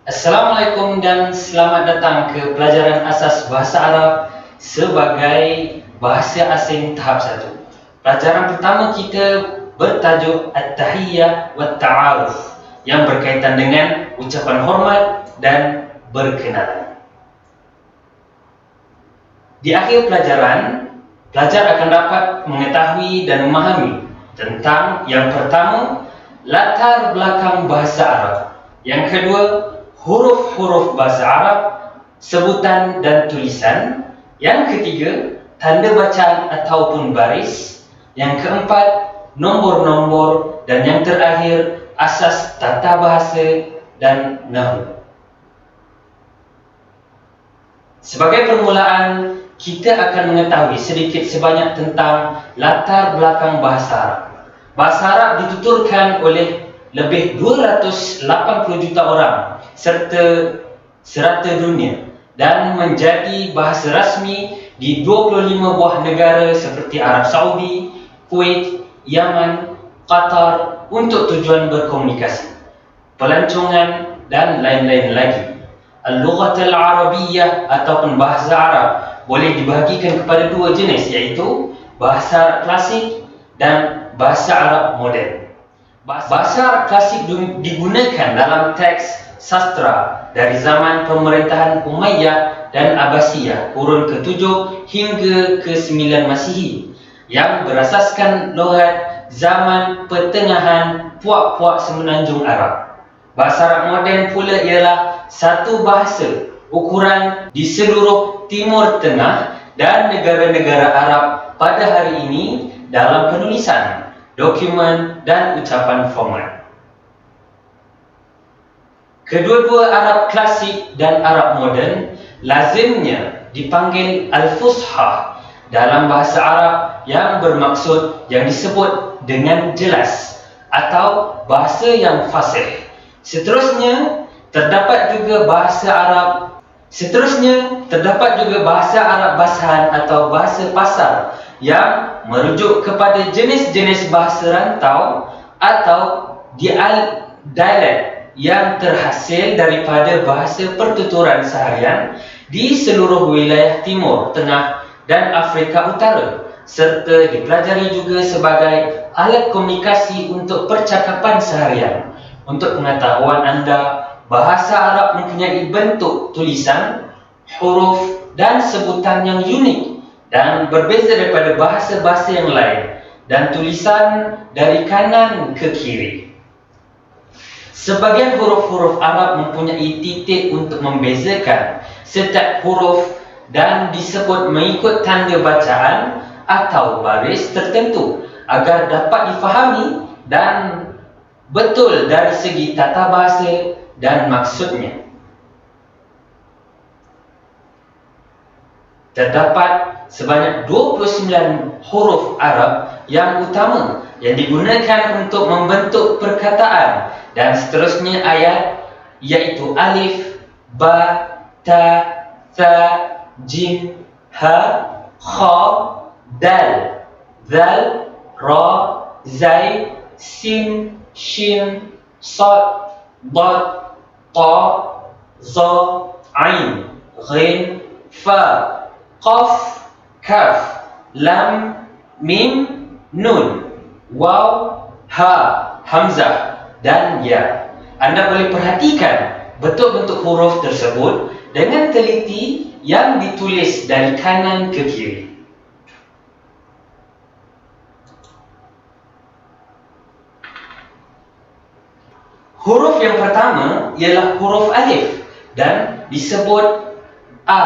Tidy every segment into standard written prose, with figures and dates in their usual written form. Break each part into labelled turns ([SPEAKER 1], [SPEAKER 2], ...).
[SPEAKER 1] Assalamualaikum dan selamat datang ke pelajaran asas bahasa Arab sebagai bahasa asing tahap 1. Pelajaran pertama kita bertajuk At-Tahiyyah wa Ta'aruf yang berkaitan dengan ucapan hormat dan berkenalan. Di akhir pelajaran, pelajar akan dapat mengetahui dan memahami tentang yang pertama, latar belakang bahasa Arab. Yang kedua, huruf-huruf bahasa Arab, sebutan dan tulisan. Yang ketiga, tanda bacaan ataupun baris. Yang keempat, nombor-nombor. Dan yang terakhir, asas tata bahasa dan nahwu. Sebagai permulaan, kita akan mengetahui sedikit sebanyak tentang latar belakang bahasa Arab. Bahasa Arab dituturkan oleh lebih 280 juta orang serta serata dunia dan menjadi bahasa rasmi di 25 buah negara seperti Arab Saudi, Kuwait, Yaman, Qatar untuk tujuan berkomunikasi, pelancongan dan lain-lain lagi. Al-Lughat Al-Arabiyyah ataupun bahasa Arab boleh dibahagikan kepada dua jenis, iaitu bahasa Arab klasik dan bahasa Arab moden. Bahasa Arab klasik digunakan dalam teks sastra dari zaman pemerintahan Umayyah dan Abbasiyah kurun ke-7 hingga ke-9 Masihi yang berasaskan loghat zaman pertengahan puak-puak semenanjung Arab. Bahasa Arab moden pula ialah satu bahasa ukuran di seluruh Timur Tengah dan negara-negara Arab pada hari ini dalam penulisan, dokumen dan ucapan formal. Kedua-dua Arab klasik dan Arab moden lazimnya dipanggil Al-Fushah dalam bahasa Arab yang bermaksud yang disebut dengan jelas atau bahasa yang fasih. Seterusnya terdapat juga bahasa Arab basahan atau bahasa pasar yang merujuk kepada jenis-jenis bahasa rantau atau dialek yang terhasil daripada bahasa pertuturan seharian di seluruh wilayah Timur Tengah dan Afrika Utara, serta dipelajari juga sebagai alat komunikasi untuk percakapan seharian. Untuk pengetahuan anda, bahasa Arab mempunyai bentuk tulisan, huruf dan sebutan yang unik dan berbeza daripada bahasa-bahasa yang lain, dan tulisan dari kanan ke kiri. Sebagian huruf-huruf Arab mempunyai titik untuk membezakan setiap huruf dan disebut mengikut tanda bacaan atau baris tertentu agar dapat difahami dan betul dari segi tata bahasa dan maksudnya. Terdapat sebanyak 29 huruf Arab yang utama yang digunakan untuk membentuk perkataan dan seterusnya ayat, iaitu alif, ba, ta, tha, jim, ha, kha, dal, zal, ra, zai, sin, shin, sad, dad, ta, za, ain, ghin, fa, qaf, kaf, lam, mim, nun, waw, ha, hamzah dan ya. Anda boleh perhatikan bentuk-bentuk huruf tersebut dengan teliti yang ditulis dari kanan ke kiri. Huruf yang pertama ialah huruf alif dan disebut a,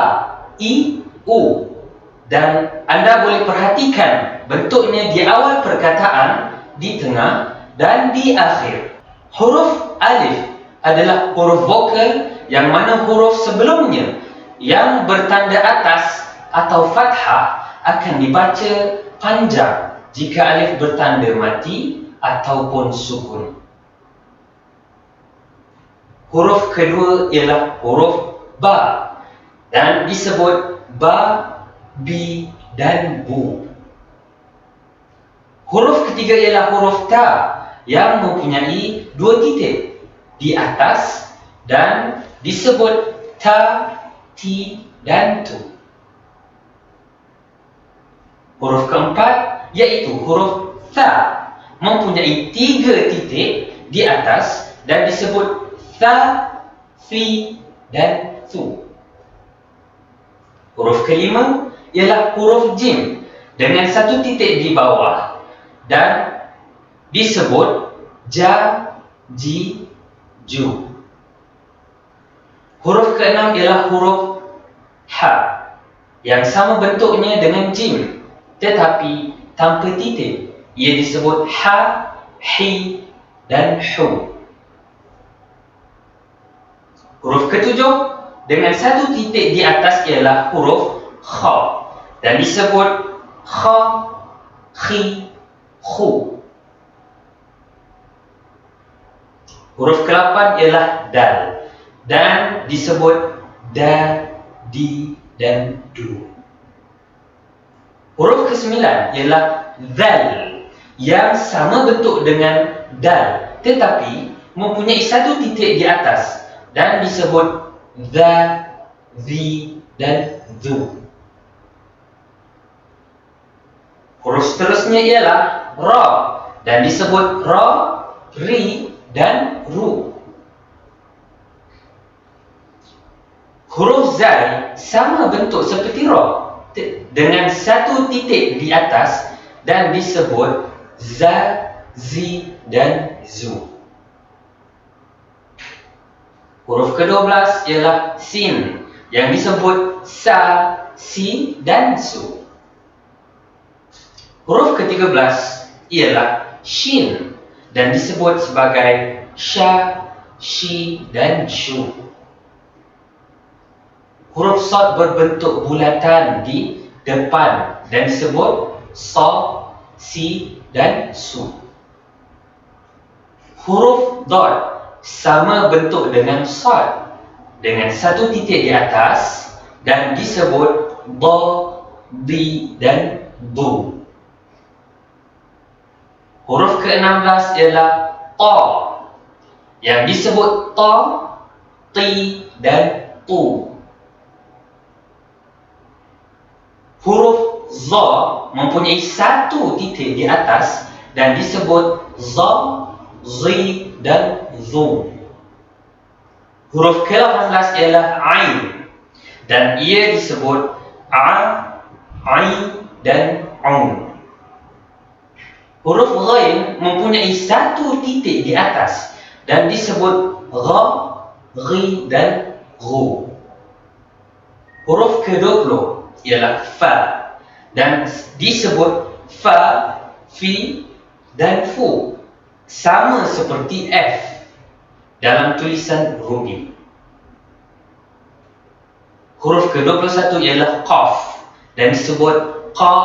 [SPEAKER 1] i, u, dan anda boleh perhatikan bentuknya di awal perkataan, di tengah dan di akhir. Huruf alif adalah huruf vokal yang mana huruf sebelumnya yang bertanda atas atau fathah akan dibaca panjang jika alif bertanda mati ataupun sukun. Huruf kedua ialah huruf ba dan disebut ba, bi dan bu. Huruf ketiga ialah huruf ta yang mempunyai dua titik di atas dan disebut ta, ti, dan tu. Huruf keempat iaitu huruf tha, mempunyai 3 titik di atas dan disebut tha, fi, dan thu. Huruf kelima ialah huruf jim dengan 1 titik di bawah dan disebut ja, ji, ju. Huruf keenam ialah huruf ha yang sama bentuknya dengan jim tetapi tanpa titik. Ia disebut ha, hi, dan hu. Huruf ketujuh dengan 1 titik di atas ialah huruf kha dan disebut kha, khi, khu. Huruf ke-8 ialah dal dan disebut da, di, dan du. Huruf ke-9 ialah zal yang sama bentuk dengan dal tetapi mempunyai 1 titik di atas dan disebut za, zi, dan zu. Huruf seterusnya ialah ra dan disebut ra, ri, dan ru. Huruf zai sama bentuk seperti ra dengan 1 titik di atas dan disebut za, zi, dan zu. Huruf ke-12 ialah sin yang disebut sa, si, dan su. Huruf ke-13 ialah shin dan disebut sebagai sha, shi, dan shu. Huruf sad berbentuk bulatan di depan dan disebut sa, si, dan su. Huruf dad sama bentuk dengan sad dengan 1 titik di atas dan disebut da, di, dan du. Huruf ke-16 ialah ta yang disebut ta, ti, dan tu. Huruf za mempunyai 1 titik di atas dan disebut za, zi, dan zu. Huruf ke-18 ialah ain dan ia disebut a, ai, dan aun. Huruf ghain mempunyai 1 titik di atas dan disebut gha, ghi, dan ghu. Huruf ke-20 ialah fa dan disebut fa, fi, dan fu, sama seperti f dalam tulisan Rumi. Huruf ke-21 ialah qaf dan disebut qa,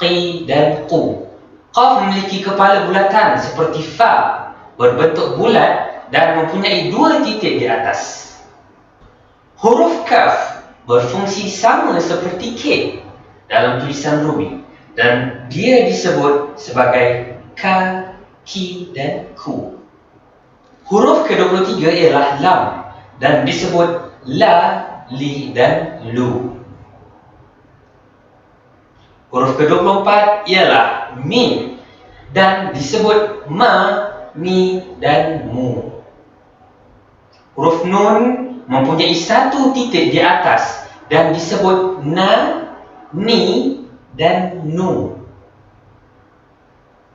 [SPEAKER 1] qi, dan qu. Qaf memiliki kepala bulatan seperti fa, berbentuk bulat dan mempunyai 2 titik di atas. Huruf kaf berfungsi sama seperti k dalam tulisan Rumi dan dia disebut sebagai ka, ki, dan ku. Huruf ke-23 ialah lam dan disebut la, li, dan lu. Huruf ke-24 ialah mim dan disebut ma, mi, dan mu. Huruf nun mempunyai 1 titik di atas dan disebut na, ni, dan nu.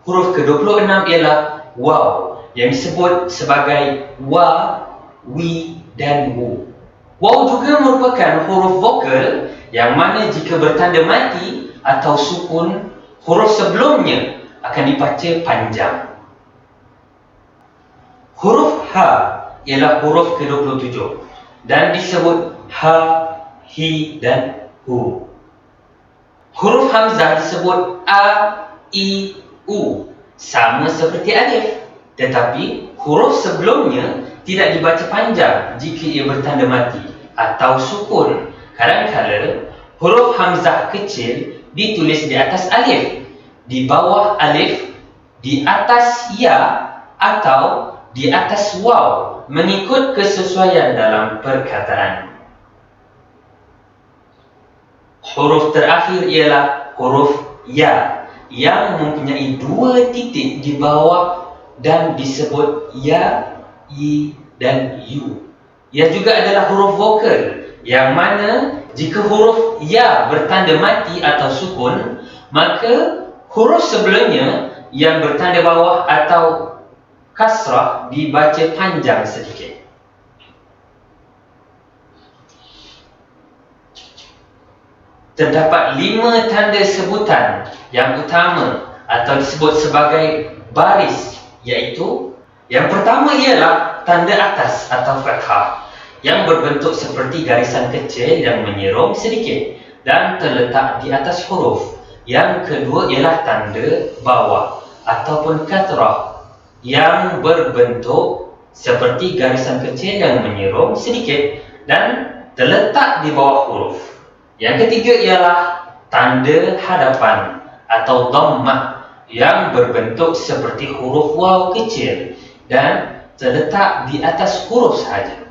[SPEAKER 1] Huruf ke-26 ialah waw yang disebut sebagai wa, wi, dan wu. Waw juga merupakan huruf vokal yang mana jika bertanda mati atau sukun, huruf sebelumnya akan dibaca panjang. Huruf ha ialah huruf ke-27 dan disebut ha, hi, dan hu. Huruf hamzah disebut a, i, u, sama seperti alif, tetapi huruf sebelumnya tidak dibaca panjang jika ia bertanda mati atau sukun. Kadang-kadang huruf hamzah kecil ditulis di atas alif, di bawah alif, di atas ya, atau di atas waw mengikut kesesuaian dalam perkataan. Huruf terakhir ialah huruf ya yang mempunyai 2 titik di bawah dan disebut ya, i dan u. Ia juga adalah huruf vokal yang mana jika huruf ya bertanda mati atau sukun, maka huruf sebelumnya yang bertanda bawah atau kasrah dibaca panjang sedikit. Terdapat 5 tanda sebutan yang utama atau disebut sebagai baris, iaitu yang pertama ialah tanda atas atau fathah yang berbentuk seperti garisan kecil yang menyerong sedikit dan terletak di atas huruf. Yang kedua ialah tanda bawah ataupun katrah yang berbentuk seperti garisan kecil yang menyerong sedikit dan terletak di bawah huruf. Yang ketiga ialah tanda hadapan atau dhammah yang berbentuk seperti huruf waw kecil dan terletak di atas huruf sahaja.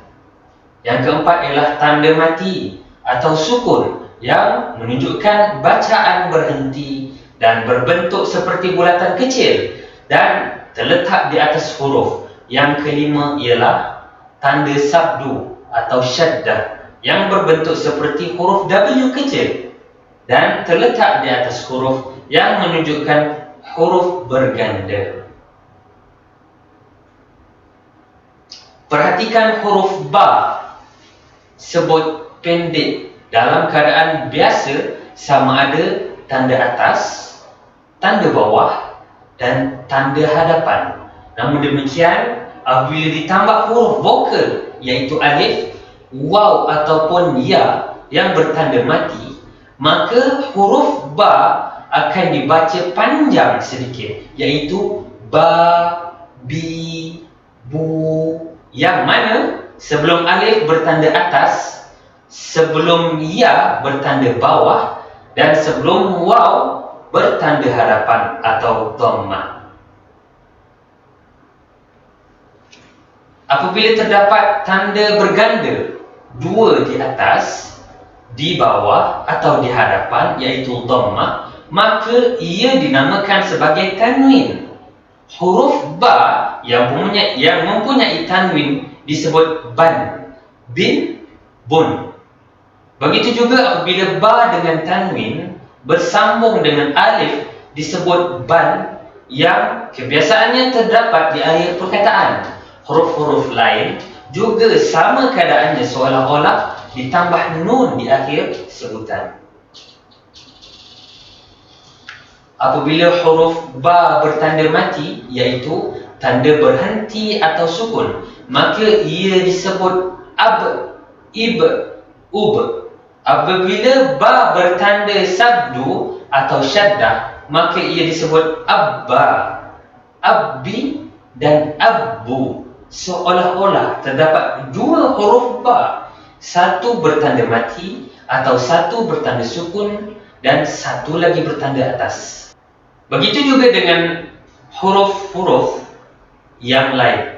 [SPEAKER 1] Yang keempat ialah tanda mati atau sukun yang menunjukkan bacaan berhenti dan berbentuk seperti bulatan kecil dan terletak di atas huruf. Yang kelima ialah tanda sabdu atau syaddah yang berbentuk seperti huruf W kecil dan terletak di atas huruf yang menunjukkan huruf berganda. Perhatikan huruf ba, sebut pendek dalam keadaan biasa sama ada tanda atas, tanda bawah dan tanda hadapan. Namun demikian, apabila ditambah huruf vokal iaitu alif, waw ataupun ya yang bertanda mati, maka huruf ba akan dibaca panjang sedikit, iaitu ba, bi, bu, yang mana sebelum alif bertanda atas, sebelum ya bertanda bawah dan sebelum waw bertanda hadapan atau dhammah. Apabila terdapat tanda berganda, 2 di atas, di bawah atau di hadapan iaitu dhammah, maka ia dinamakan sebagai tanwin. Huruf ba yang mempunyai tanwin disebut ban, bin, bun. Begitu juga apabila ba dengan tanwin bersambung dengan alif disebut ban yang kebiasaannya terdapat di akhir perkataan. Huruf-huruf lain juga sama keadaannya, seolah-olah ditambah nun di akhir sebutan. Apabila huruf ba bertanda mati iaitu tanda berhenti atau sukun, maka ia disebut ab, ib, ub. Apabila ba bertanda sabdu atau syaddah, maka ia disebut abba, abbi dan abbu. Seolah-olah terdapat 2 huruf ba, satu bertanda mati atau satu bertanda sukun dan satu lagi bertanda atas. Begitu juga dengan huruf-huruf yang lain.